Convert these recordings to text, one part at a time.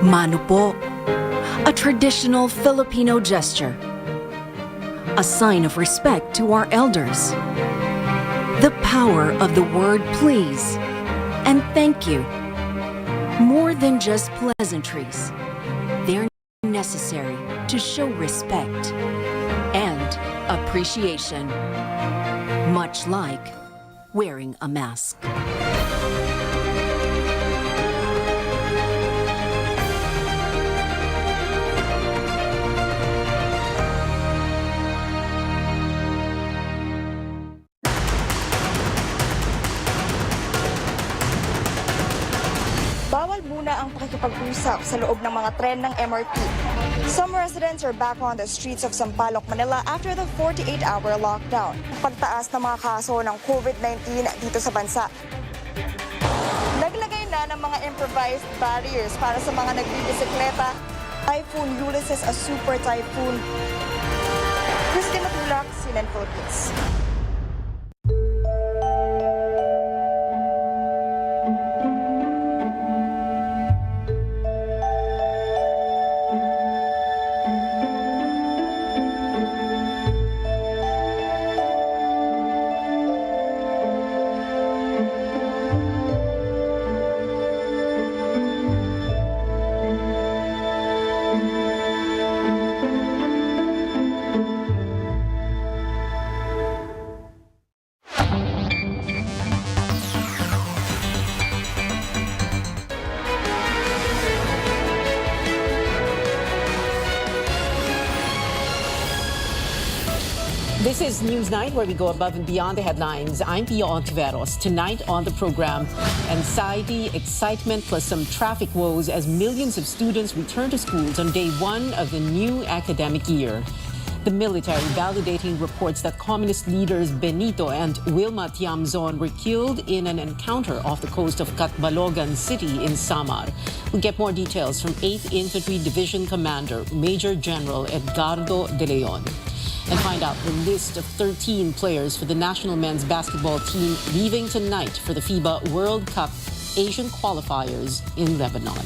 Mano po, a traditional Filipino gesture, a sign of respect to our elders. The power of the word please and thank you. More than just pleasantries, they're necessary to show respect and appreciation, much like wearing a mask. Bawal muna ang pakikipag-usap sa loob ng mga tren ng MRT. Some residents are back on the streets of Sampaloc, Manila after the 48-hour lockdown. Pagtaas ng mga kaso ng COVID-19 dito sa bansa. Naglagay na ng mga improvised barriers para sa mga nagbibisikleta. Typhoon Ulysses, a super typhoon. Christina Tulak, CNN Philippines. This is News Night, where we go above and beyond the headlines. I'm Pia Ontiveros. Tonight on the program, anxiety, excitement, plus some traffic woes as millions of students return to schools on day one of the new academic year. The military validating reports that communist leaders Benito and Wilma Tiamzon were killed in an encounter off the coast of Catbalogan City in Samar. We'll get more details from 8th Infantry Division Commander Major General Edgardo De Leon. And find out the list of 13 players for the national men's basketball team leaving tonight for the FIBA World Cup Asian qualifiers in Lebanon.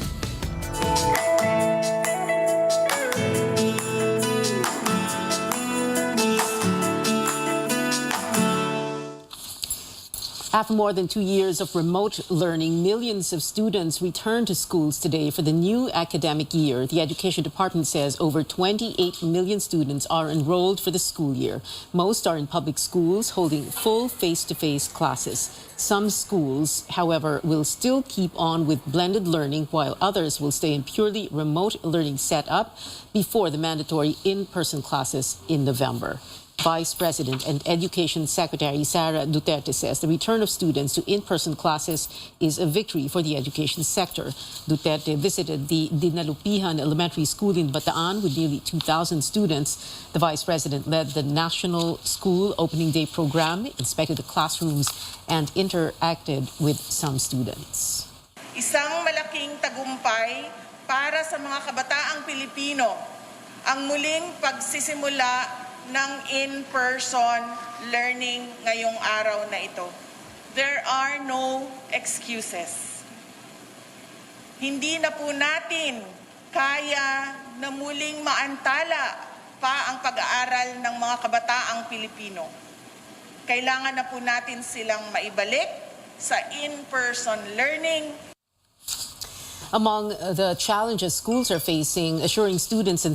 After more than 2 years of remote learning, millions of students return to schools today for the new academic year. The Education Department says over 28 million students are enrolled for the school year. Most are in public schools holding full face-to-face classes. Some schools, however, will still keep on with blended learning, while others will stay in purely remote learning setup before the mandatory in-person classes in November. Vice President and Education Secretary Sara Duterte says the return of students to in-person classes is a victory for the education sector. Duterte visited the Dinalupihan Elementary School in Bataan with nearly 2,000 students. The Vice President led the National School Opening Day program, inspected the classrooms, and interacted with some students. Isang malaking tagumpay para sa mga kabataang Pilipino ang muling pagsisimula ng in-person learning ngayong araw na ito. There are no excuses. Hindi na po natin kaya na muling maantala pa ang pag-aaral ng mga kabataang Pilipino. Kailangan na po natin silang maibalik sa in-person learning. Among the challenges schools are facing, assuring students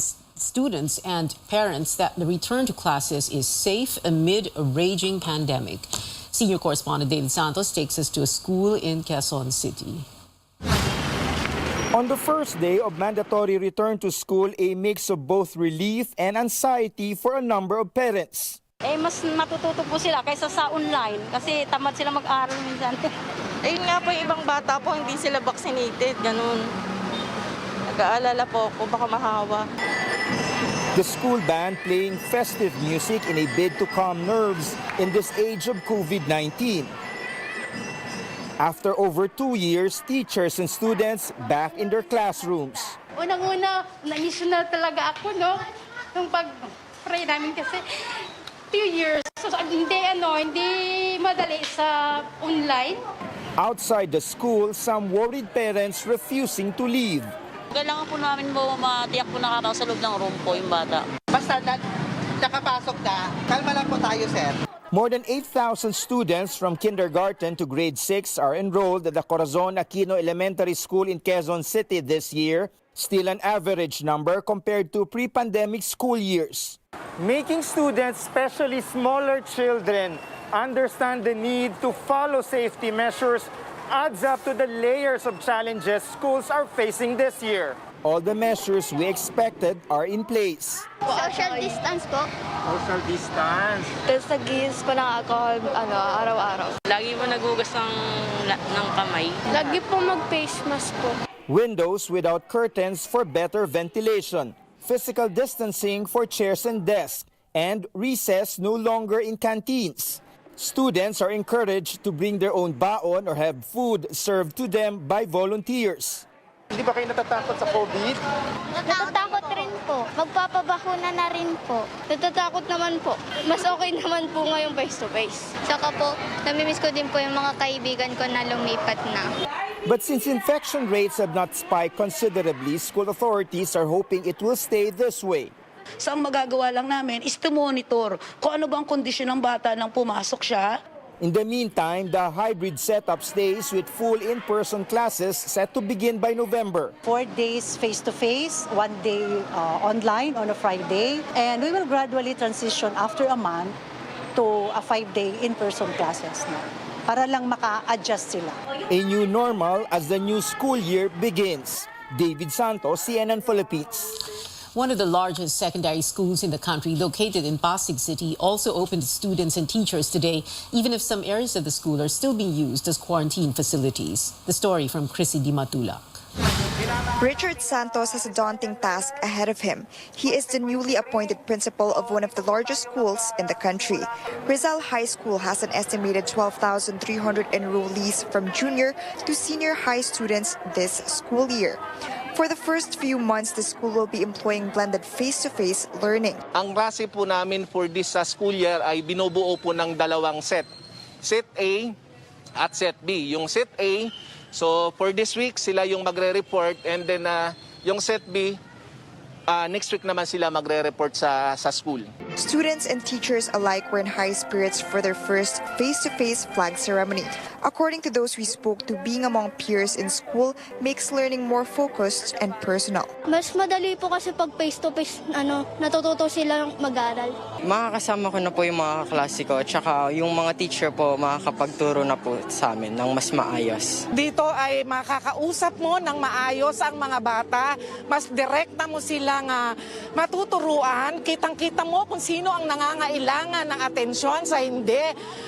and parents that the return to classes is safe amid a raging pandemic. Senior correspondent David Santos takes us to a school in Quezon City. On the first day of mandatory return to school, a mix of both relief and anxiety for a number of parents. Mas matututo po sila kaysa sa online kasi tamad sila mag-aral minsan. Ayun nga po, yung ibang bata po hindi sila vaccinated, ganun. Nag-aalala po ako, baka mahawa. The school band playing festive music in a bid to calm nerves in this age of COVID-19. After over 2 years, teachers and students back in their classrooms. Unang-una, na-miss na talaga ako, no? Nung pag-pray namin kasi 2 years. So, hindi madali sa online. Outside the school, some worried parents refusing to leave. Kailangan po namin matiyak po nakatao sa loob ng room po yung bata. Basta nakapasok na, kalma lang po tayo, sir. More than 8,000 students from kindergarten to grade 6 are enrolled at the Corazon Aquino Elementary School in Quezon City this year, still an average number compared to pre-pandemic school years. Making students, especially smaller children, understand the need to follow safety measures adds up to the layers of challenges schools are facing this year. All the measures we expected are in place. Social distance po. Social distance. Tapos nag-use po ng alcohol araw-araw. Lagi po nagugas ng kamay. Lagi po mag-face mask po. Windows without curtains for better ventilation. Physical distancing for chairs and desks. And recess no longer in canteens. Students are encouraged to bring their own baon or have food served to them by volunteers. Hindi ba kayo natatakot sa COVID? Natatakot rin po. Magpapabakuna na rin po. Natatakot naman po. Mas okay naman po ngayong face-to-face. Saka po, namimiss ko din po yung mga kaibigan ko na lumipat na. But since infection rates have not spiked considerably, school authorities are hoping it will stay this way. So ang magagawa lang namin is to monitor kung ano bang kondisyon ng bata nang pumasok siya. In the meantime, the hybrid setup stays with full in-person classes set to begin by November. 4 days face-to-face, 1 day online on a Friday, and we will gradually transition after a month to a 5-day in-person classes na para lang maka-adjust sila. A new normal as the new school year begins. David Santos, CNN Philippines. One of the largest secondary schools in the country, located in Pasig City, also opened to students and teachers today, even if some areas of the school are still being used as quarantine facilities. The story from Chrissy Di Matulak. Richard Santos has a daunting task ahead of him. He is the newly appointed principal of one of the largest schools in the country. Rizal High School has an estimated 12,300 enrollees from junior to senior high students this school year. For the first few months, the school will be employing blended face-to-face learning. Ang base po namin for this school year ay binubuo po ng dalawang set. Set A at Set B. Yung Set A, so for this week sila yung magre-report, and then yung Set B, next week naman sila magre-report sa school. Students and teachers alike were in high spirits for their first face-to-face flag ceremony. According to those we spoke to, being among peers in school makes learning more focused and personal. Mas madali po kasi pag face-to-face, natututo silang mag-aral. Makakasama ko na po yung mga kaklase ko at saka yung mga teacher po makakapagturo na po sa amin ng mas maayos. Dito ay makakausap mo ng maayos ang mga bata, mas direkta mo silang matuturuan, kitang-kita mo kung sino ang nangangailangan ng atensyon sa hindi.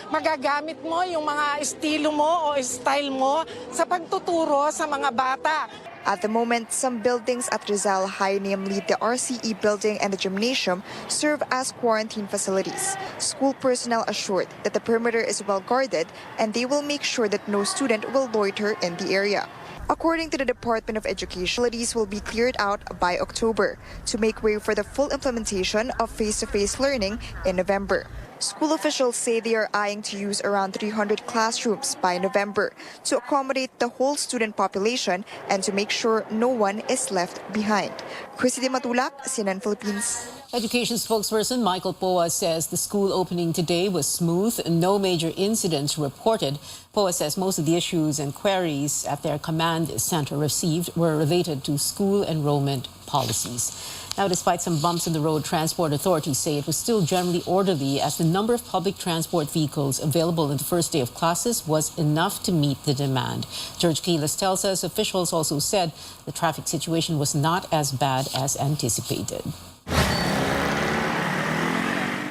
Magagamit mo yung mga estilo mo o style mo sa pagtuturo sa mga bata. At the moment, some buildings at Rizal High, namely the RCE building and the gymnasium, serve as quarantine facilities. School personnel assured that the perimeter is well guarded and they will make sure that no student will loiter in the area. According to the Department of Education, facilities will be cleared out by October to make way for the full implementation of face-to-face learning in November. School officials say they are eyeing to use around 300 classrooms by November to accommodate the whole student population and to make sure no one is left behind. Chrissy Di Matulak, CNN Philippines. Education spokesperson Michael Poa says the school opening today was smooth and no major incidents reported. Poa says most of the issues and queries at their command center received were related to school enrollment policies. Now, despite some bumps in the road, transport authorities say it was still generally orderly as the number of public transport vehicles available in the first day of classes was enough to meet the demand. George Quiles tells us officials also said the traffic situation was not as bad as anticipated.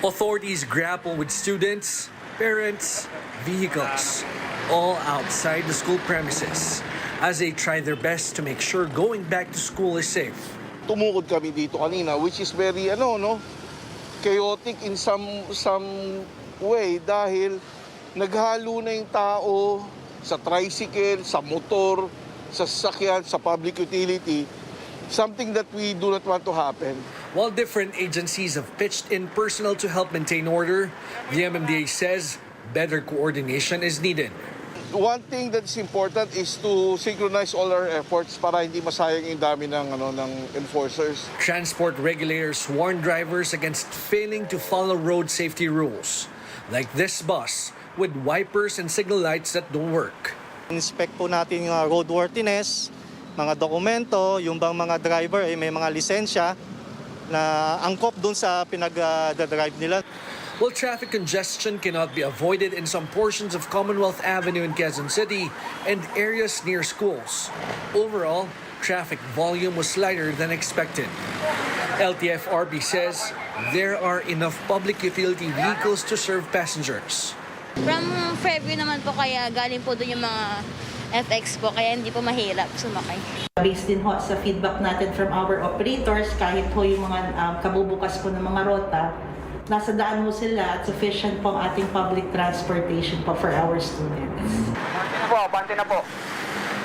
Authorities grapple with students, parents, vehicles, all outside the school premises as they try their best to make sure going back to school is safe. Tumukod kami dito kanina, which is very chaotic in some way dahil naghalo na yung tao sa tricycle, sa motor, sa sasakyan, sa public utility, something that we do not want to happen. While different agencies have pitched in personnel to help maintain order, the MMDA says better coordination is needed. One thing that's important is to synchronize all our efforts para hindi masayang yung dami ng enforcers. Transport regulators warn drivers against failing to follow road safety rules, like this bus with wipers and signal lights that don't work. Inspect po natin yung roadworthiness, mga dokumento, yung bang mga driver ay may mga lisensya na angkop dun sa pinag-drive nila. While traffic congestion cannot be avoided in some portions of Commonwealth Avenue in Quezon City and areas near schools, overall, traffic volume was lighter than expected. LTFRB says there are enough public utility vehicles to serve passengers. From Fairview naman po, kaya galing po doon yung mga FX po, kaya hindi po mahirap sumakay. Based din ho sa feedback natin from our operators, kahit ho yung mga kabubukas po ng mga rota, nasa daan ho sila at sufficient po ang ating public transportation po for our students. Bante na po.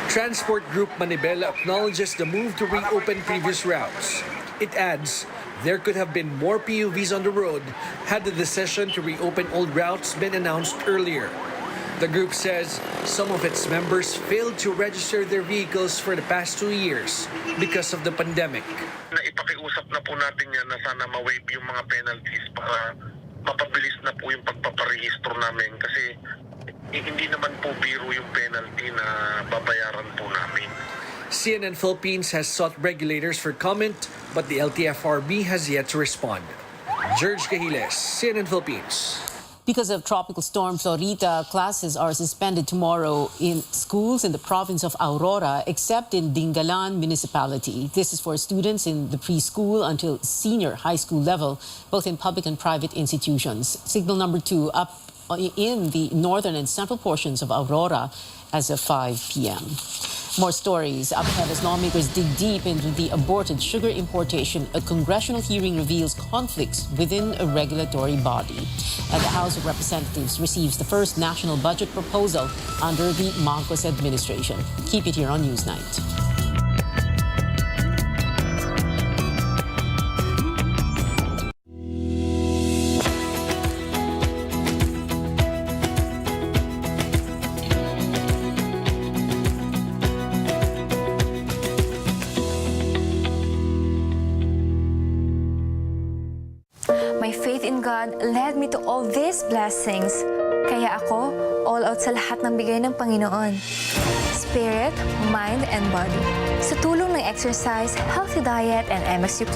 Transport Group Manibela acknowledges the move to reopen previous routes. It adds there could have been more PUVs on the road had the decision to reopen old routes been announced earlier. The group says some of its members failed to register their vehicles for the past 2 years because of the pandemic. Ipakiusap na po natin yan na sana ma-waive yung mga penalties para mapabilis na po yung pagpaparehistro namin kasi hindi naman po biro yung penalty na babayaran po namin. CNN Philippines has sought regulators for comment, but the LTFRB has yet to respond. George Cahiles, CNN Philippines. Because of Tropical Storm Florita, classes are suspended tomorrow in schools in the province of Aurora, except in Dingalan Municipality. This is for students in the preschool until senior high school level, both in public and private institutions. Signal number 2 up in the northern and central portions of Aurora as of 5 p.m. More stories up ahead as lawmakers dig deep into the aborted sugar importation. A congressional hearing reveals conflicts within a regulatory body. And the House of Representatives receives the first national budget proposal under the Marcos administration. Keep it here on Newsnight. My faith in God led me to all these blessings. Kaya ako, all out sa lahat ng bigay ng Panginoon. Spirit, mind, and body. Sa tulong ng exercise, healthy diet, and MSU+.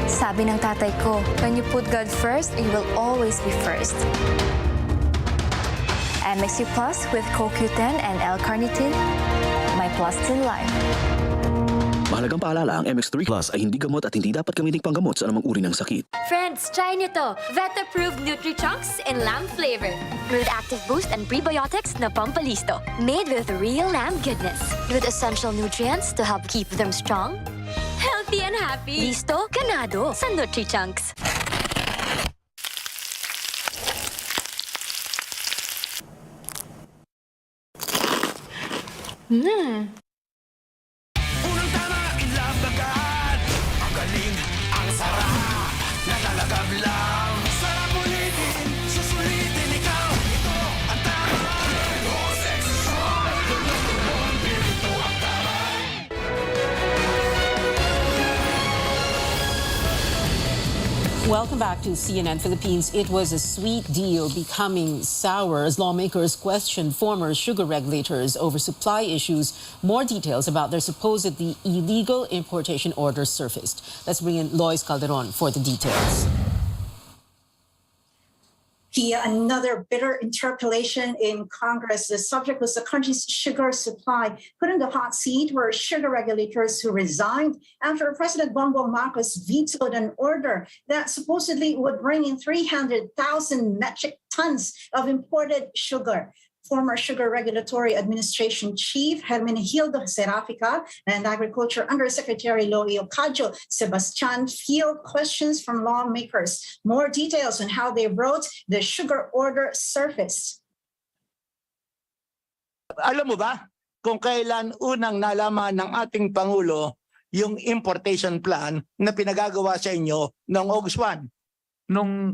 Sabi ng tatay ko, when you put God first, you will always be first. MSU+ with CoQ10 and L-carnitine, my plus in life. Mahalagang paalala, ang MX3 Plus ay hindi gamot at hindi dapat gamiting panggamot sa anumang uri ng sakit. Friends, try nyo to. Vet-approved Nutri-Chunks in lamb flavor. With active boost and prebiotics na pampalisto. Made with real lamb goodness. With essential nutrients to help keep them strong, healthy, and happy. Listo, ganado sa Nutri-Chunks. Welcome back to CNN Philippines. It was a sweet deal becoming sour as lawmakers questioned former sugar regulators over supply issues. More details about their supposedly illegal importation order surfaced. Let's bring in Lois Calderon for the details. Via another bitter interpellation in Congress, the subject was the country's sugar supply, put in the hot seat were sugar regulators who resigned after President Bongbong Marcos vetoed an order that supposedly would bring in 300,000 metric tons of imported sugar. Former Sugar Regulatory Administration Chief Hermenegildo Serafica and Agriculture Undersecretary Loie Ocasio Sebastian field questions from lawmakers. More details on how they wrote the sugar order surfaced. Alam mo ba kung kailan unang nalaman ng ating Pangulo yung importation plan na pinagagawa sa inyo noong August 1? Nung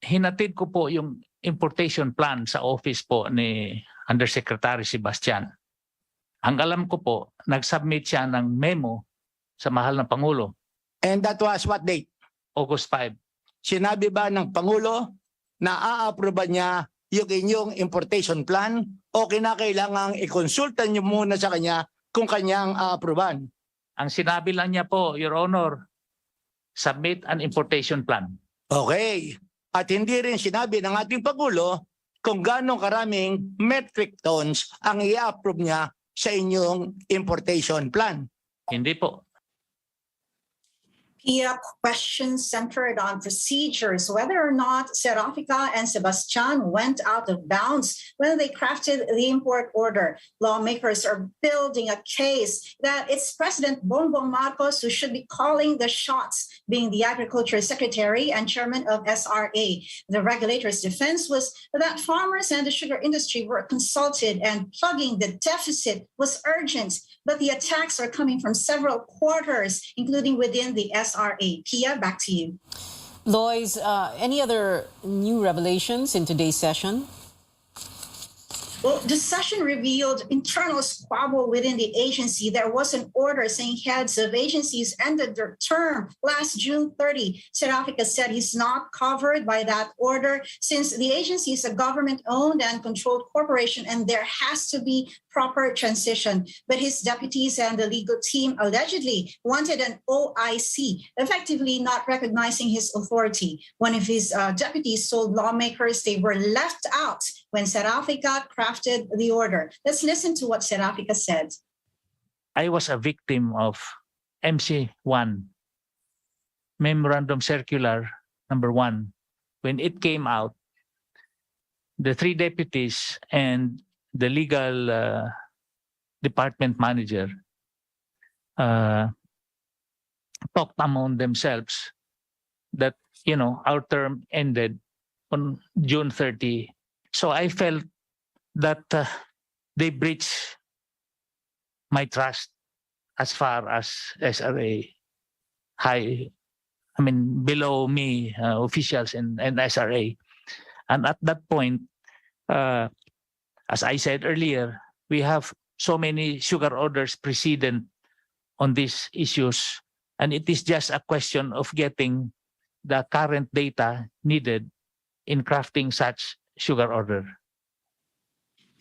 hinatid ko po yung importation plan sa office po ni Undersecretary Sebastian. Ang alam ko po, nag-submit siya ng memo sa mahal na Pangulo. And that was what date? August 5. Sinabi ba ng Pangulo na a-approve niya yung inyong importation plan o kinakailangang ikonsulta niyo muna sa kanya kung kanyang a-approvean? Ang sinabi lang niya po, Your Honor, submit an importation plan. Okay. At hindi rin sinabi ng ating Pangulo kung gano'ng karaming metric tons ang i-approve niya sa inyong importation plan. Hindi po. Pia, questions centered on procedures, whether or not Serafica and Sebastian went out of bounds when they crafted the import order. Lawmakers are building a case that it's President Bongbong Marcos who should be calling the shots, being the Agriculture Secretary and Chairman of SRA. The regulator's defense was that farmers and the sugar industry were consulted and plugging the deficit was urgent. But the attacks are coming from several quarters, including within the SRA. Pia, back to you. Lois, any other new revelations in today's session? Well, the session revealed internal squabble within the agency. There was an order saying heads of agencies ended their term last June 30. Serafica said he's not covered by that order since the agency is a government-owned and controlled corporation and there has to be proper transition. But his deputies and the legal team allegedly wanted an OIC, effectively not recognizing his authority. One of his deputies told lawmakers they were left out when Serafica crafted the order. Let's listen to what Serafica said. I was a victim of MC1, Memorandum Circular number 1. When it came out, the 3 deputies and the legal department manager talked among themselves that, you know, our term ended on June 30. So I felt that they breached my trust as far as SRA below me officials and SRA. And at that point, as I said earlier, we have so many sugar orders precedent on these issues, and it is just a question of getting the current data needed in crafting such sugar order.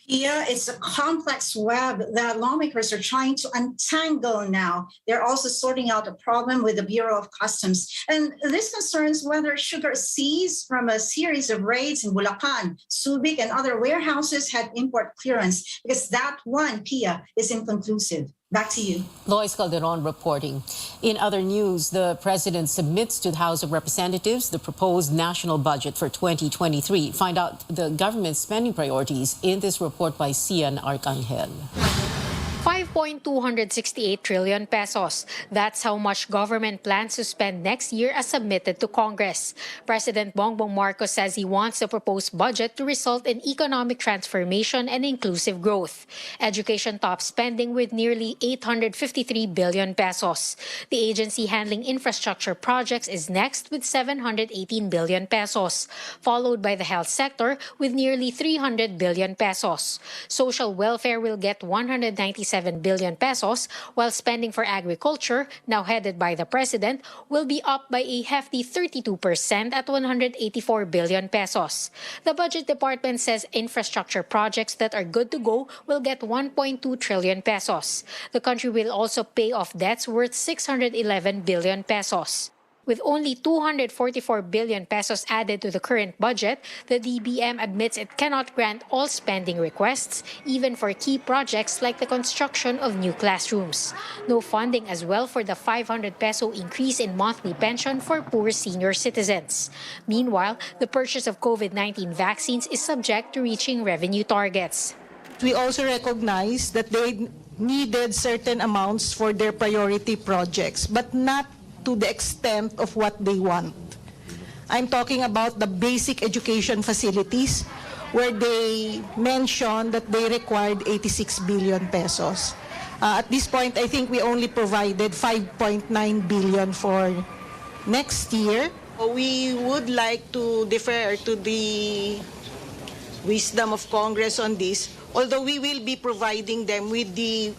Yeah, it's a complex web that lawmakers are trying to untangle now. They're also sorting out a problem with the Bureau of Customs. And this concerns whether sugar seized from a series of raids in Bulacan, Subic, and other warehouses had import clearance, because that one, Pia, is inconclusive. Back to you. Lois Calderon reporting. In other news, the president submits to the House of Representatives the proposed national budget for 2023. Find out the government's spending priorities in this report by Cian Arcangel. 5.268 trillion pesos. That's how much government plans to spend next year as submitted to Congress. President Bongbong Marcos says he wants the proposed budget to result in economic transformation and inclusive growth. Education tops spending with nearly 853 billion pesos. The agency handling infrastructure projects is next with 718 billion pesos, followed by the health sector with nearly 300 billion pesos. Social welfare will get 197 billion pesos, while spending for agriculture, now headed by the president, will be up by a hefty 32% at 184 billion pesos. The budget department says infrastructure projects that are good to go will get 1.2 trillion pesos. The country will also pay off debts worth 611 billion pesos. With only 244 billion pesos added to the current budget, the DBM admits it cannot grant all spending requests, even for key projects like the construction of new classrooms. No funding as well for the 500 peso increase in monthly pension for poor senior citizens. Meanwhile, the purchase of COVID-19 vaccines is subject to reaching revenue targets. We also recognize that they needed certain amounts for their priority projects, but not to the extent of what they want. I'm talking about the basic education facilities, where they mentioned that they required 86 billion pesos. At this point, I think we only provided 5.9 billion for next year. We would like to defer to the wisdom of Congress on this. although we will be providing them with the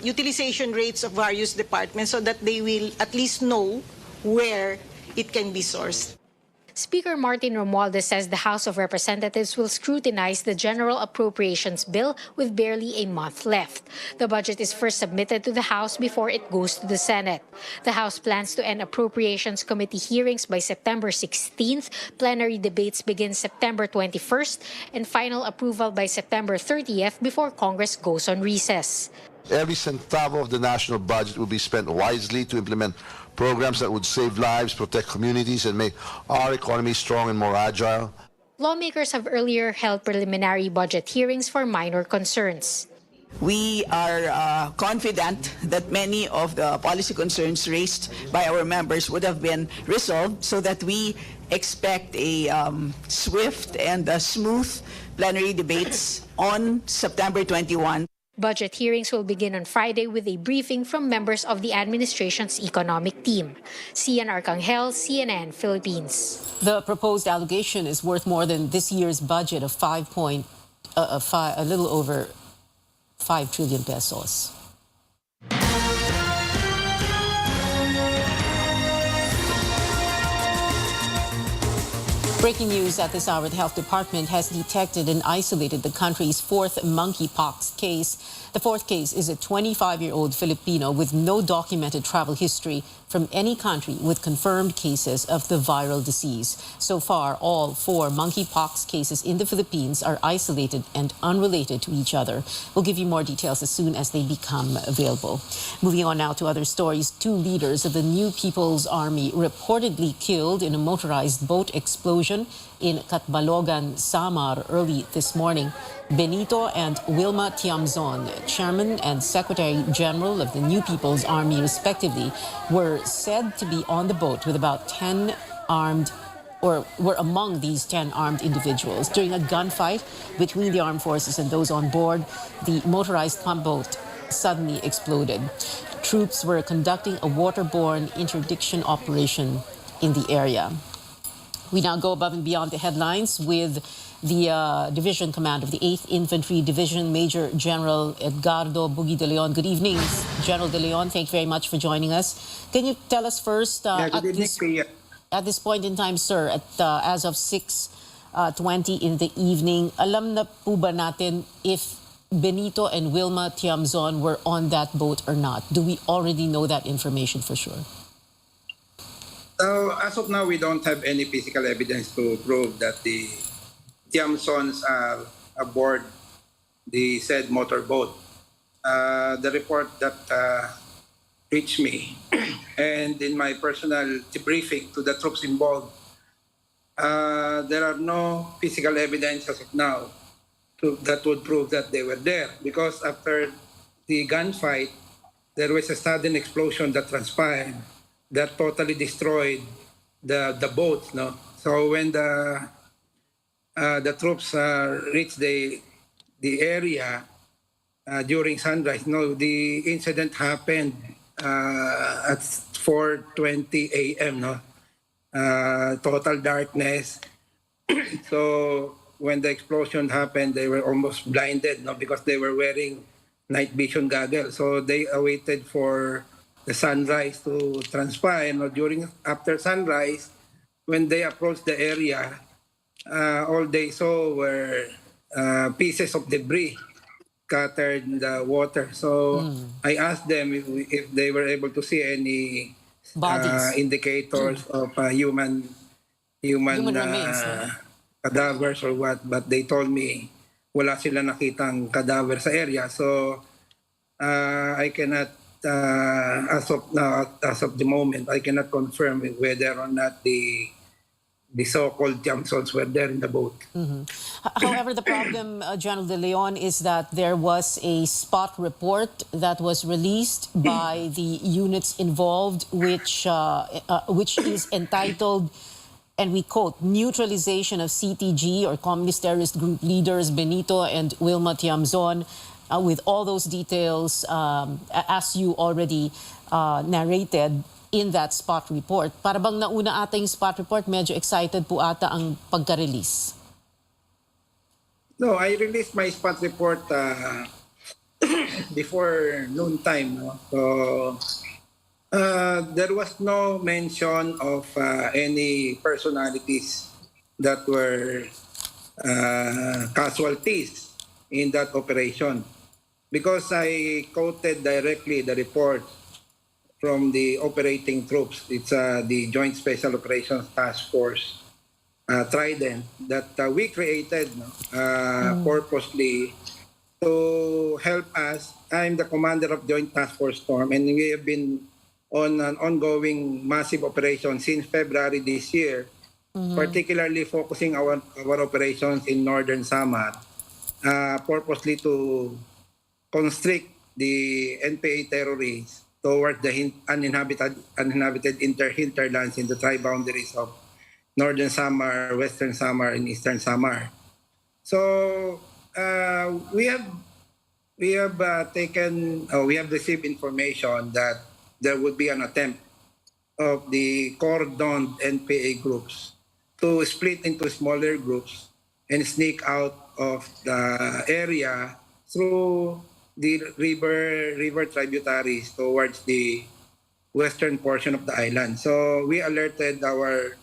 utilization rates of various departments so that they will at least know where it can be sourced. Speaker Martin Romualdez says the House of Representatives will scrutinize the General Appropriations Bill with barely a month left. The budget is first submitted to the House before it goes to the Senate. The House plans to end Appropriations Committee hearings by September 16th, plenary debates begin September 21st, and final approval by September 30th before Congress goes on recess. Every centavo of the national budget will be spent wisely to implement programs that would save lives, protect communities, and make our economy strong and more agile. Lawmakers have earlier held preliminary budget hearings for minor concerns. We are confident that many of the policy concerns raised by our members would have been resolved, so that we expect a swift and smooth plenary debates on September 21. Budget hearings will begin on Friday with a briefing from members of the administration's economic team. Cian Arcangel, CNN, Philippines. The proposed allocation is worth more than this year's budget of a little over 5 trillion pesos. Breaking news at this hour, the Health Department has detected and isolated the country's 4th monkeypox case. The 4th case is a 25-year-old Filipino with no documented travel history from any country with confirmed cases of the viral disease. So far, all 4 monkeypox cases in the Philippines are isolated and unrelated to each other. We'll give you more details as soon as they become available. Moving on now to other stories. 2 leaders of the New People's Army reportedly killed in a motorized boat explosion in Catbalogan, Samar early this morning. Benito and Wilma Tiamzon, Chairman and Secretary General of the New People's Army respectively, were said to be on the boat with about 10 armed, or were among these 10 armed individuals. During a gunfight between the armed forces and those on board, the motorized pump boat suddenly exploded. Troops were conducting a waterborne interdiction operation in the area. We now go above and beyond the headlines with the Division Command of the 8th Infantry Division, Major General Edgardo Bugi de Leon. Good evening, General de Leon. Thank you very much for joining us. Can you tell us first, at this point in time, sir, as of 6:20 in the evening, alam na po ba natin if Benito and Wilma Tiamzon were on that boat or not? Do we already know that information for sure? As of now, we don't have any physical evidence to prove that the Tiamzons are aboard the said motorboat. The report that reached me and in my personal debriefing to the troops involved, there are no physical evidence as of now that would prove that they were there, because after the gunfight, there was a sudden explosion that transpired that totally destroyed the boat. No? So when the troops reached the area during sunrise, no, the incident happened at 4:20 a.m. No, total darkness. So when the explosion happened, they were almost blinded, no, because they were wearing night vision goggles. So they awaited for the sunrise to transpire. No, after sunrise, when they approached the area, all they saw were pieces of debris scattered in the water. So I asked them if they were able to see any indicators of human remains, cadavers or what, but they told me wala sila nakitang cadaver sa area. So I cannot, as of the moment, I cannot confirm whether or not the so-called Tiamzons were there in the boat. However, the problem, General de Leon, is that there was a spot report that was released by the units involved, which is entitled, and we quote, "Neutralization of CTG or Communist Terrorist Group leaders Benito and Wilma Tiamzon," with all those details, as you already narrated in that spot report. Para bang nauna ata yung spot report, medyo excited po ata ang pagka-release? No, I released my spot report before noon time. No? So there was no mention of any personalities that were casualties in that operation, because I quoted directly the report from the operating troops. It's the Joint Special Operations Task Force, Trident, that we created purposely to help us. I'm the commander of Joint Task Force Storm, and we have been on an ongoing massive operation since February this year, particularly focusing our operations in Northern Samar, purposely to constrict the NPA terrorists toward the uninhabited hinterlands in the tri-boundaries of Northern Samar, Western Samar, and Eastern Samar. So we have received information that there would be an attempt of the cordoned NPA groups to split into smaller groups and sneak out of the area through the river tributaries towards the western portion of the island. So we alerted our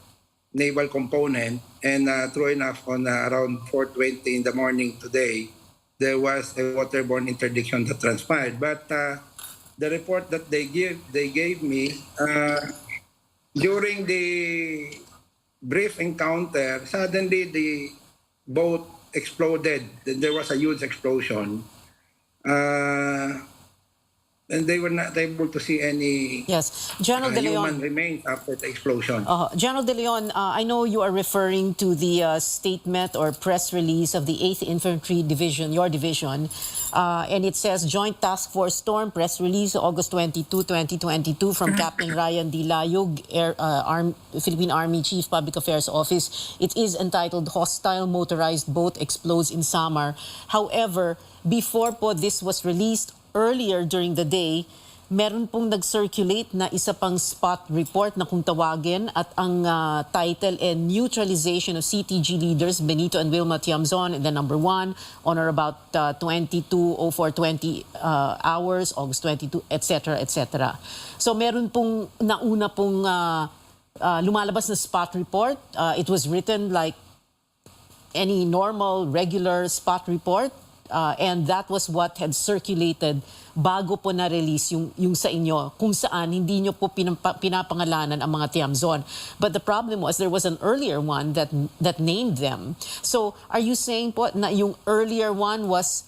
naval component, and true enough, on around 4:20 in the morning today, there was a waterborne interdiction that transpired. But the report that they gave me during the brief encounter, suddenly the boat exploded. There was a huge explosion. And they were not able to see any General De Leon. human remains after the explosion. General De Leon, I know you are referring to the statement or press release of the 8th Infantry Division, your division, and it says Joint Task Force Storm press release August 22, 2022 from Captain Ryan D. Layug, Philippine Army Chief Public Affairs Office. It is entitled Hostile Motorized Boat Explodes in Samar. However, before po this was released, earlier during the day, meron pong nag-circulate na isa pang spot report na kung tawagin, at ang title ay Neutralization of CTG Leaders Benito and Wilma Tiamzon in the number 1 on or about 22:04:20 hours, August 22, etc., etc. So meron pong nauna pong lumalabas na spot report. It was written like any normal, regular spot report. And that was what had circulated bago po na-release yung sa inyo, kung saan hindi nyo po pinapangalanan ang mga Tiamzon. But the problem was there was an earlier one that named them. So are you saying po na yung earlier one was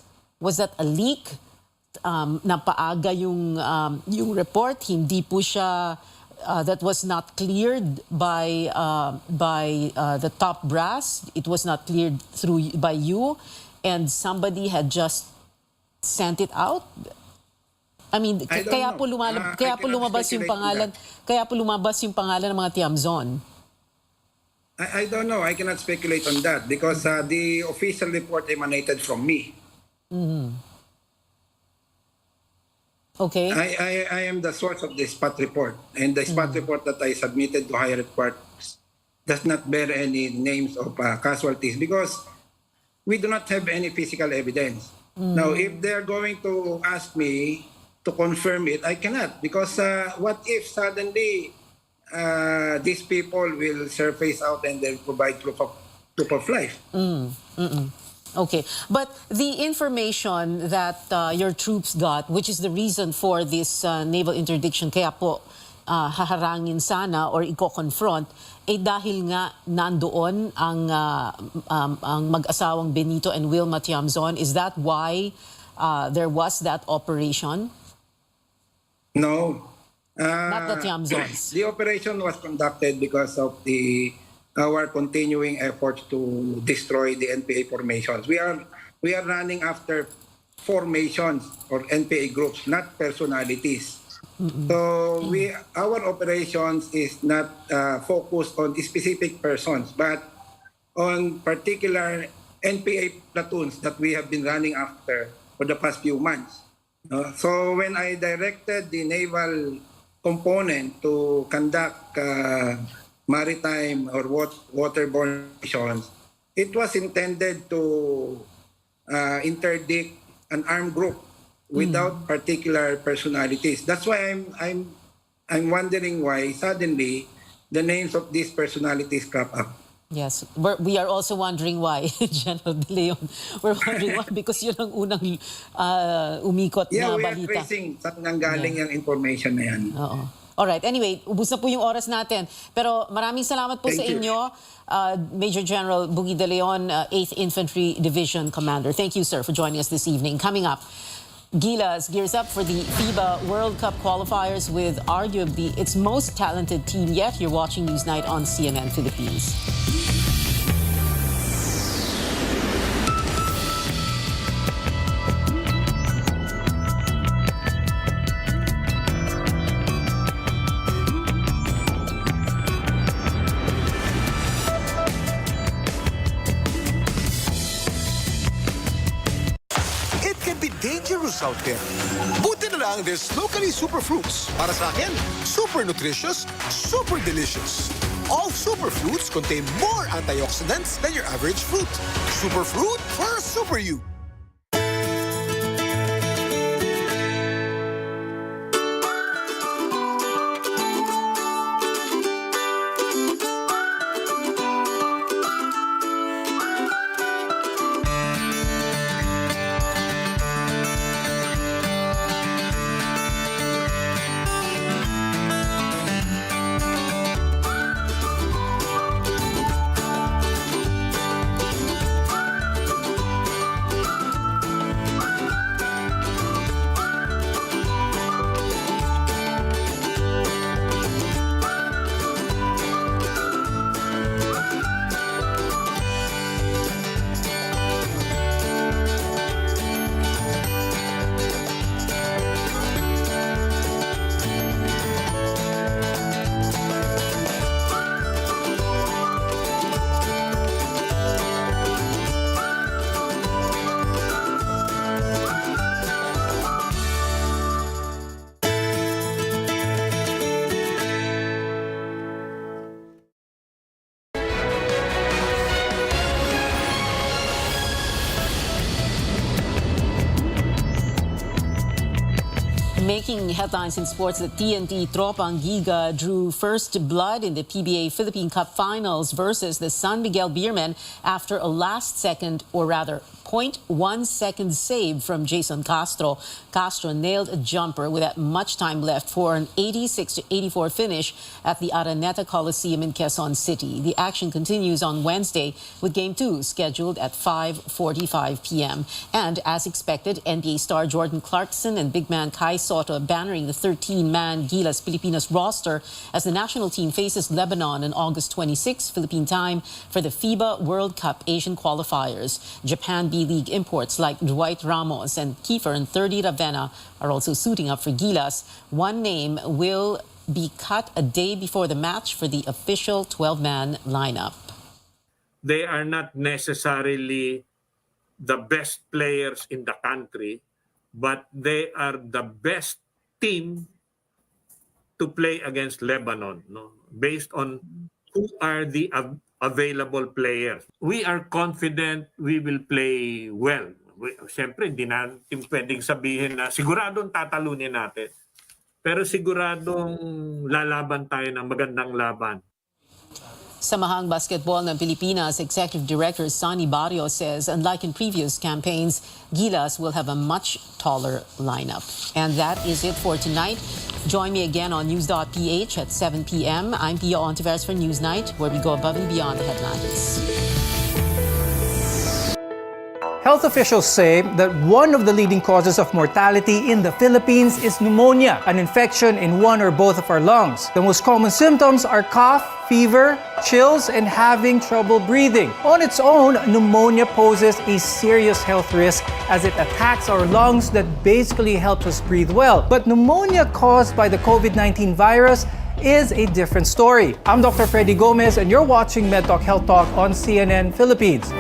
that a leak? Na paaga yung report, hindi po siya that was not cleared by the top brass. It was not cleared by you. And somebody had just sent it out? I mean, kaya po lumabas yung pangalan ng mga Tiamzon. I don't know. I cannot speculate on that because the official report emanated from me. Okay. I am the source of the spot report, and the spot report that I submitted to higher reports does not bear any names of casualties because we do not have any physical evidence. Now, if they're going to ask me to confirm it, I cannot, because what if suddenly these people will surface out and they'll provide proof of life? Okay, but the information that your troops got, which is the reason for this naval interdiction, kaya po haharangin sana or i-confront, dahil nga nandoon ang mag-asawang Benito and Wilma Tiamzon. Is that why there was that operation? No. Not the Tiamzons. The operation was conducted because of our continuing efforts to destroy the NPA formations. We are running after formations or NPA groups, not personalities. So our operations is not focused on specific persons, but on particular NPA platoons that we have been running after for the past few months. So when I directed the naval component to conduct maritime or waterborne missions, it was intended to interdict an armed group without particular personalities. That's why I'm wondering why suddenly the names of these personalities crop up. Yes, we are also wondering why, General De Leon. We're wondering why because yun ang unang umikot na We are balita. tracing saan nanggaling yung information na yan. Oo. Alright, anyway, ubus na po yung oras natin. Pero maraming salamat po sa Thank you. inyo, Major General Buggie De Leon, 8th Infantry Division Commander. Thank you, sir, for joining us this evening. Coming up, Gilas gears up for the FIBA World Cup qualifiers with arguably its most talented team yet. You're watching Newsnight on CNN Philippines. It can be dangerous out there. Buti na lang there's locally superfruits. Para sa akin, super nutritious, super delicious. All superfruits contain more antioxidants than your average fruit. Superfruit for super you. Making headlines in sports, the TNT Tropang Giga drew first blood in the PBA Philippine Cup Finals versus the San Miguel Beermen after a last-second, or rather 0.1 second save from Jason Castro. Castro nailed a jumper without much time left for an 86-84 finish at the Araneta Coliseum in Quezon City. The action continues on Wednesday with Game 2 scheduled at 5:45 p.m. And as expected, NBA star Jordan Clarkson and big man Kai Soto bannering the 13-man Gilas Pilipinas roster as the national team faces Lebanon on August 26, Philippine time, for the FIBA World Cup Asian qualifiers. Japan B-League imports like Dwight Ramos and Kiefer and 30 Ravenna are also suiting up for Gilas. One name will be cut a day before the match for the official 12-man lineup. They are not necessarily the best players in the country, but they are the best team to play against Lebanon, no? Based on who are the available players. We are confident we will play well. Siyempre, hindi natin pwedeng sabihin na siguradong tatalunin natin. Pero siguradong lalaban tayo ng magandang laban. Samahang Basketball ng Pilipinas Executive Director Sonny Barrio says, unlike in previous campaigns, Gilas will have a much taller lineup. And that is it for tonight. Join me again on News.ph at 7 p.m. I'm Pia Ontiveros for Newsnight, where we go above and beyond the headlines. Health officials say that one of the leading causes of mortality in the Philippines is pneumonia, an infection in one or both of our lungs. The most common symptoms are cough, fever, chills, and having trouble breathing. On its own, pneumonia poses a serious health risk as it attacks our lungs that basically helps us breathe well. But pneumonia caused by the COVID-19 virus is a different story. I'm Dr. Freddy Gomez, and you're watching MedTalk Health Talk on CNN Philippines.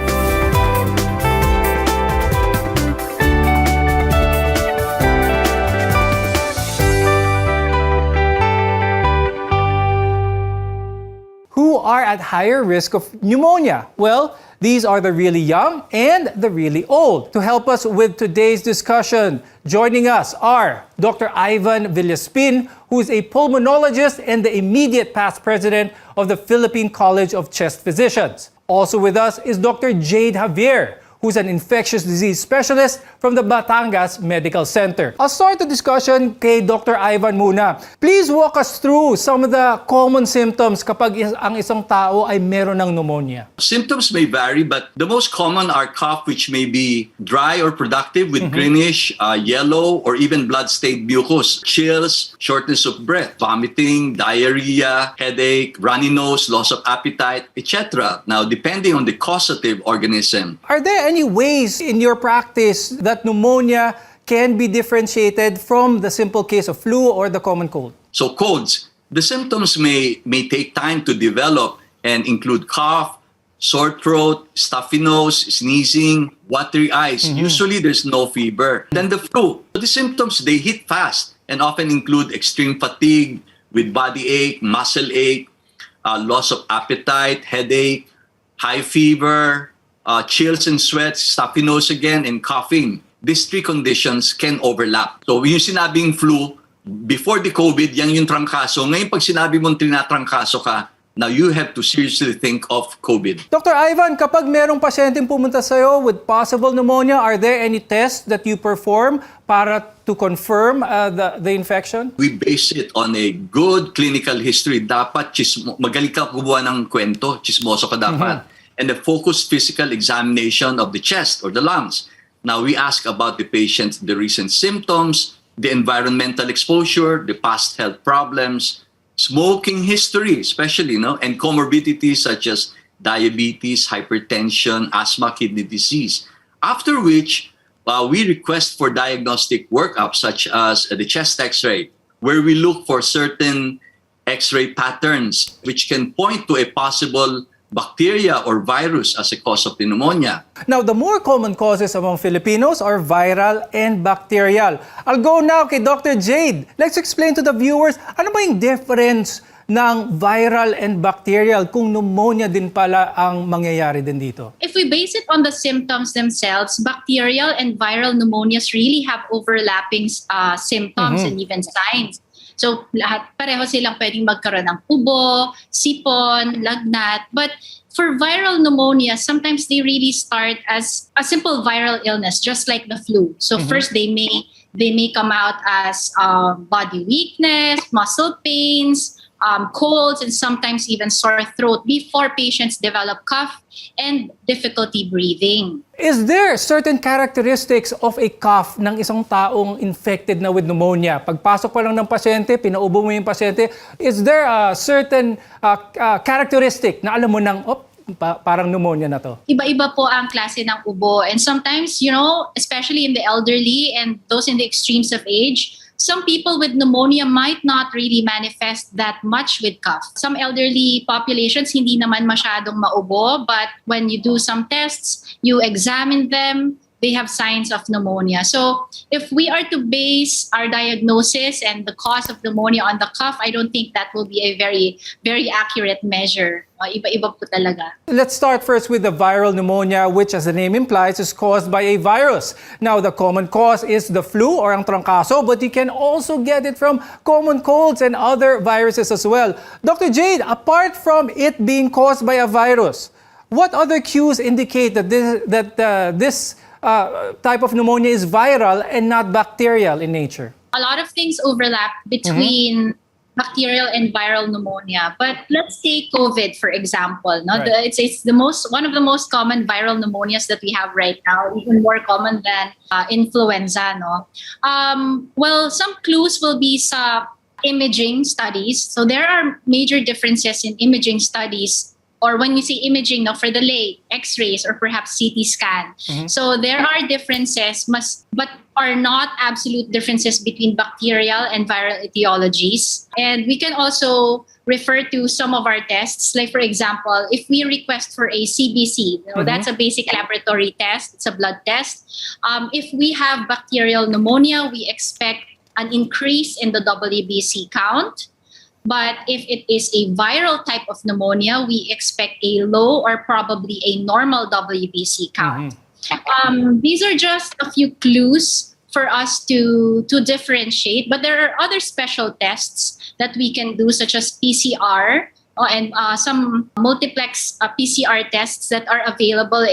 Who are at higher risk of pneumonia? Well, these are the really young and the really old. To help us with today's discussion, joining us are Dr. Ivan Villaspin, who is a pulmonologist and the immediate past president of the Philippine College of Chest Physicians. Also with us is Dr. Jade Javier, who's an infectious disease specialist from the Batangas Medical Center. I'll start the discussion kay Dr. Ivan muna. Please walk us through some of the common symptoms kapag ang isang tao ay meron ng pneumonia. Symptoms may vary, but the most common are cough, which may be dry or productive with greenish, yellow, or even blood-stained mucus, chills, shortness of breath, vomiting, diarrhea, headache, runny nose, loss of appetite, etc. Now, depending on the causative organism. Are there any ways in your practice that pneumonia can be differentiated from the simple case of flu or the common cold? So colds, the symptoms may take time to develop and include cough, sore throat, stuffy nose, sneezing, watery eyes. Usually there's no fever. Then the flu, the symptoms, they hit fast and often include extreme fatigue with body ache, muscle ache, loss of appetite, headache, high fever, chills and sweats, stuffy nose again, and coughing. These three conditions can overlap. So yung sinabing flu, before the COVID, yan yung trangkaso. Ngayon pag sinabi mong tinatrangkaso ka, now you have to seriously think of COVID. Dr. Ivan, kapag merong pasyenteng pumunta sa'yo with possible pneumonia, are there any tests that you perform para to confirm the infection? We base it on a good clinical history. Dapat magaling ka kumuha ng kwento, chismoso ka dapat. And a focused physical examination of the chest or the lungs. Now, we ask about the patient's the recent symptoms, the environmental exposure, the past health problems, smoking history, especially, and comorbidities such as diabetes, hypertension, asthma, kidney disease. After which, we request for diagnostic workup such as the chest x-ray, where we look for certain x-ray patterns which can point to a possible bacteria or virus as a cause of pneumonia. Now, the more common causes among Filipinos are viral and bacterial. I'll go now kay Dr. Jade. Let's explain to the viewers, ano ba yung difference ng viral and bacterial kung pneumonia din pala ang mangyayari din dito? If we base it on the symptoms themselves, bacterial and viral pneumonias really have overlapping symptoms and even signs. So pareho silang pwedeng magkaroon ng ubo, sipon, lagnat. But for viral pneumonia, sometimes they really start as a simple viral illness, just like the flu. So first they may come out as body weakness, muscle pains, colds, and sometimes even sore throat before patients develop cough and difficulty breathing. Is there certain characteristics of a cough ng isang taong infected na with pneumonia? Pagpasok pa lang ng pasyente, pinaubo mo yung pasyente, is there a certain characteristic na alam mo nang, parang pneumonia na to? Iba-iba po ang klase ng ubo. And sometimes, especially in the elderly and those in the extremes of age, some people with pneumonia might not really manifest that much with cough. Some elderly populations, hindi naman masyadong maubo, but when you do some tests, you examine them, they have signs of pneumonia. So if we are to base our diagnosis and the cause of pneumonia on the cough, I don't think that will be a very, very accurate measure. Iba-iba po talaga. Let's start first with the viral pneumonia, which as the name implies is caused by a virus. Now, the common cause is the flu or ang trangkaso, but you can also get it from common colds and other viruses as well. Dr. Jade, apart from it being caused by a virus, what other cues indicate that this type of pneumonia is viral and not bacterial in nature? A lot of things overlap between bacterial and viral pneumonia. But let's take COVID, for example. Right. It's one of the most common viral pneumonias that we have right now, even more common than influenza. Well, some clues will be sa imaging studies. So there are major differences in imaging studies, or when you see imaging for the lay, x-rays or perhaps CT scan. So there are differences, but are not absolute differences between bacterial and viral etiologies. And we can also refer to some of our tests. Like for example, if we request for a CBC, that's a basic laboratory test, it's a blood test. If we have bacterial pneumonia, we expect an increase in the WBC count. But if it is a viral type of pneumonia, we expect a low or probably a normal WBC count. These are just a few clues for us to differentiate, but there are other special tests that we can do, such as PCR and some multiplex PCR tests that are available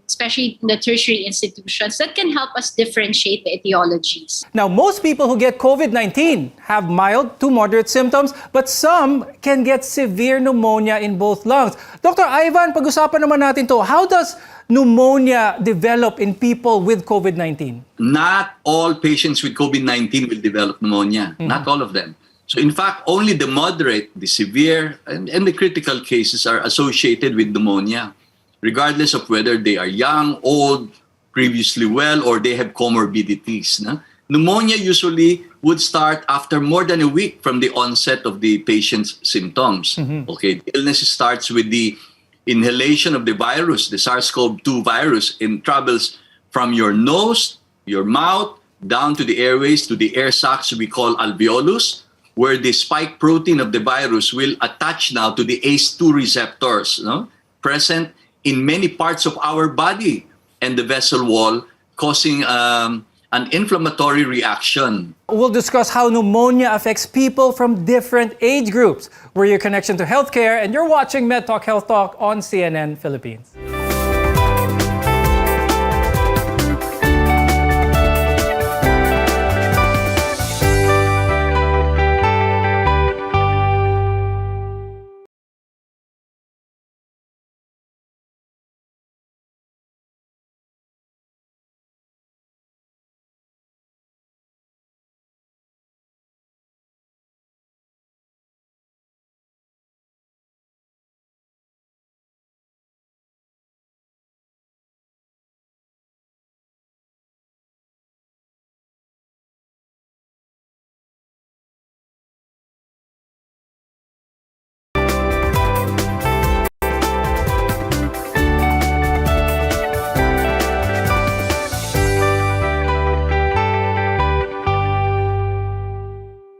especially in the tertiary institutions, that can help us differentiate the etiologies. Now, most people who get COVID-19 have mild to moderate symptoms, but some can get severe pneumonia in both lungs. Dr. Ivan, pag-usapan naman natin to. How does pneumonia develop in people with COVID-19? Not all patients with COVID-19 will develop pneumonia. Not all of them. So in fact, only the moderate, the severe, and the critical cases are associated with pneumonia, regardless of whether they are young, old, previously well, or they have comorbidities. No? Pneumonia usually would start after more than a week from the onset of the patient's symptoms. Okay, the illness starts with the inhalation of the virus, the SARS-CoV-2 virus, and travels from your nose, your mouth, down to the airways, to the air sacs we call alveolus, where the spike protein of the virus will attach now to the ACE2 receptors, present in many parts of our body and the vessel wall, causing an inflammatory reaction. We'll discuss how pneumonia affects people from different age groups. We're your connection to healthcare, and you're watching MedTalk Health Talk on CNN Philippines.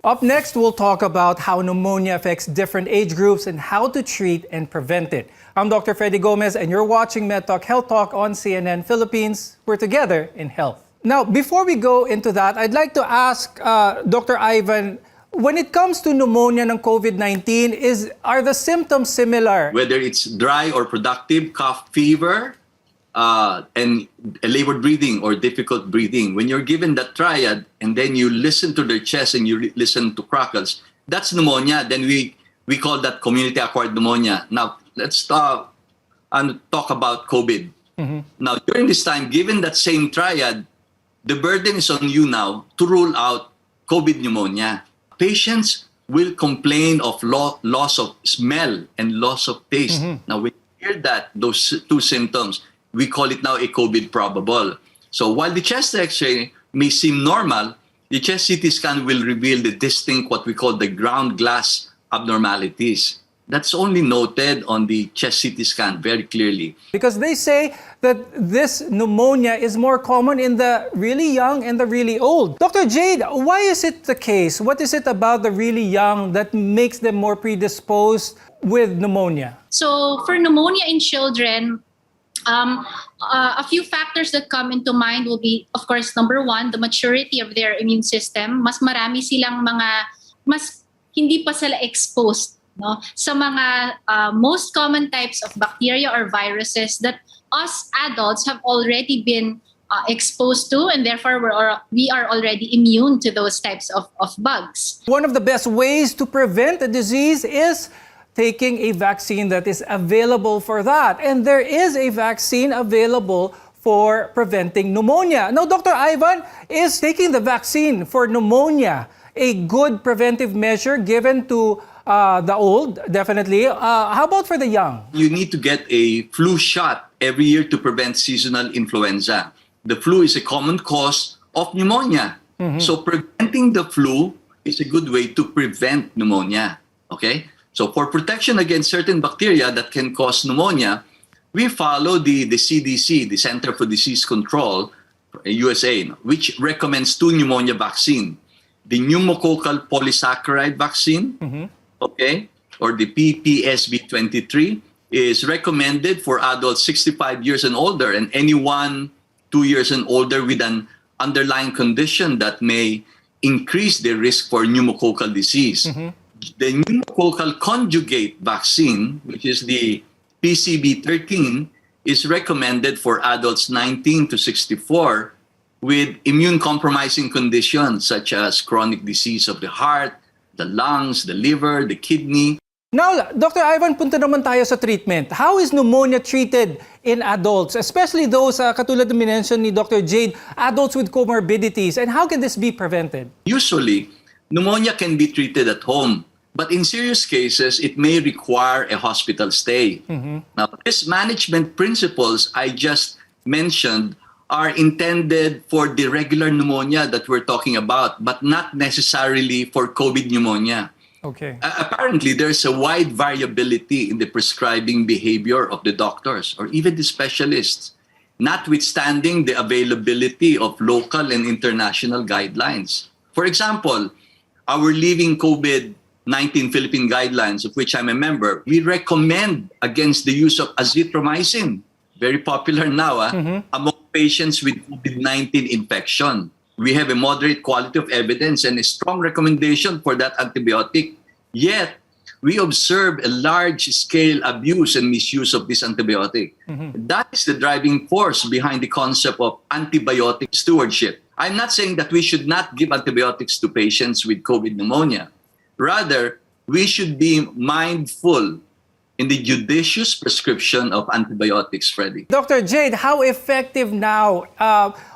Up next, we'll talk about how pneumonia affects different age groups and how to treat and prevent it. I'm Dr. Freddy Gomez, and you're watching MedTalk Health Talk on CNN Philippines. We're together in health. Now, before we go into that, I'd like to ask Dr. Ivan, when it comes to pneumonia ng COVID-19, are the symptoms similar? Whether it's dry or productive, cough, fever, and labored breathing or difficult breathing. When you're given that triad and then you listen to their chest and you listen to crackles, that's pneumonia. Then we call that community-acquired pneumonia. Now, let's talk about COVID. Now, during this time, given that same triad, the burden is on you now to rule out COVID pneumonia. Patients will complain of loss of smell and loss of taste. Now, when you hear that, those two symptoms, we call it now a COVID probable. So while the chest X-ray may seem normal, the chest CT scan will reveal the distinct, what we call the ground glass abnormalities. That's only noted on the chest CT scan very clearly. Because they say that this pneumonia is more common in the really young and the really old. Dr. Jade, why is it the case? What is it about the really young that makes them more predisposed with pneumonia? So for pneumonia in children, a few factors that come into mind will be, of course, number one, the maturity of their immune system. Mas marami silang mas hindi pa sila exposed sa mga most common types of bacteria or viruses that us adults have already been exposed to, and therefore we are already immune to those types of bugs. One of the best ways to prevent a disease is taking a vaccine that is available for that. And there is a vaccine available for preventing pneumonia. Now, Dr. Ivan, is taking the vaccine for pneumonia a good preventive measure given to the old? Definitely. How about for the young? You need to get a flu shot every year to prevent seasonal influenza. The flu is a common cause of pneumonia. So preventing the flu is a good way to prevent pneumonia. Okay? So for protection against certain bacteria that can cause pneumonia, we follow the CDC, the Center for Disease Control, USA, which recommends two pneumonia vaccines. The pneumococcal polysaccharide vaccine okay, or the PPSB 23, is recommended for adults 65 years and older and anyone 2 years and older with an underlying condition that may increase their risk for pneumococcal disease. The pneumococcal conjugate vaccine, which is the PCB13, is recommended for adults 19 to 64 with immune-compromising conditions such as chronic disease of the heart, the lungs, the liver, the kidney. Now, Dr. Ivan, punta naman tayo sa treatment. How is pneumonia treated in adults, especially those, katulad na minention ni Dr. Jade, adults with comorbidities, and how can this be prevented? Usually, pneumonia can be treated at home, but in serious cases, it may require a hospital stay. Now, these management principles I just mentioned are intended for the regular pneumonia that we're talking about, but not necessarily for COVID pneumonia. Okay. Apparently, there's a wide variability in the prescribing behavior of the doctors or even the specialists, notwithstanding the availability of local and international guidelines. For example, our Living COVID-19 Philippine guidelines, of which I'm a member, we recommend against the use of azithromycin, very popular now, among patients with COVID-19 infection. We have a moderate quality of evidence and a strong recommendation for that antibiotic. Yet, we observe a large-scale abuse and misuse of this antibiotic. That is the driving force behind the concept of antibiotic stewardship. I'm not saying that we should not give antibiotics to patients with COVID pneumonia. Rather, we should be mindful in the judicious prescription of antibiotics, Freddie. Dr. Jade, how effective now,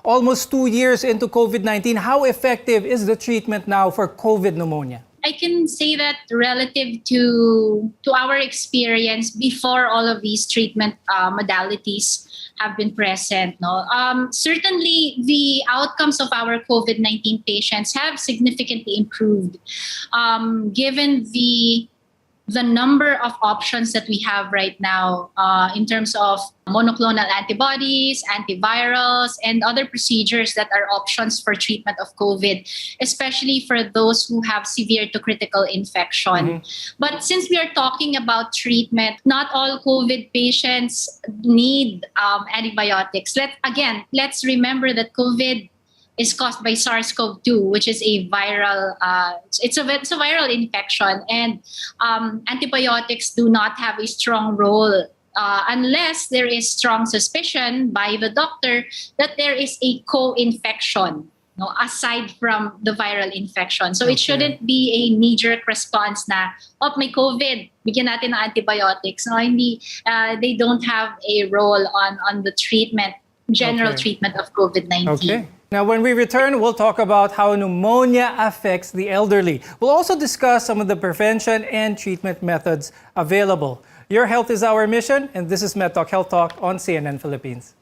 almost 2 years into COVID-19, how effective is the treatment now for COVID pneumonia? I can say that relative to our experience before all of these treatment modalities have been present, certainly the outcomes of our COVID-19 patients have significantly improved, given the number of options that we have right now in terms of monoclonal antibodies, antivirals, and other procedures that are options for treatment of COVID, especially for those who have severe to critical infection. But since we are talking about treatment, not all COVID patients need antibiotics. Let's remember that COVID is caused by SARS-CoV-2, which is a viral, it's a viral infection, and antibiotics do not have a strong role unless there is strong suspicion by the doctor that there is a co-infection, aside from the viral infection. So it shouldn't be a knee-jerk response na, may COVID, bigyan natin ng antibiotics. They don't have a role on the treatment, general treatment of COVID-19. Okay. Now, when we return, we'll talk about how pneumonia affects the elderly. We'll also discuss some of the prevention and treatment methods available. Your health is our mission, and this is MedTalk Health Talk on CNN Philippines.